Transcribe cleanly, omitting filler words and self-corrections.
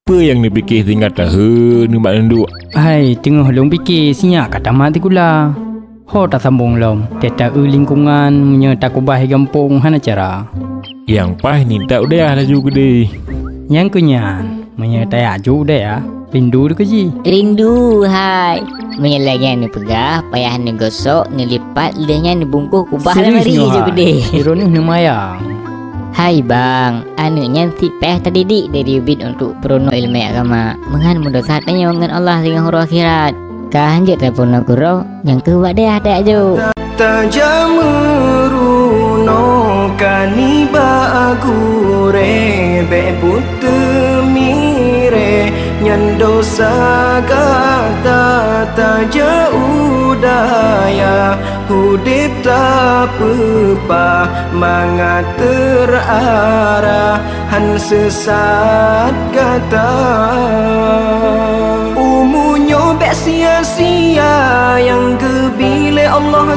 Apa yang ni fikir tinggal tahu ni mak nenduk? Hai, tengah long fikir sinya kata mati kula. Ho tak sambung lom. Teta lingkungan punya tak kubah gampung hana cara. Yang pas ni tak udah laju gede. Yang kunyan menyertai aju dah ya. Rindu tu keji. Rindu hai. Menyelagi ni pegah, payah ni gosok, ni lipat, lidahnya ni bungkuh kubah lemari je gede. Ironis ni mayang. Hai bang, anunya si peh tadi dik dari ubit untuk perono ilmu agama. Mengan mudosat tanya dengan Allah dengan huru akhirat. Kanjut telepon guru yang kuat dia ada jo. Tajamuruno kaniba agure be putemire nyandosa kata taja udaya hudip tak pepa mangat terarah han sesat kata umunyo be sia-sia yang kebile Allah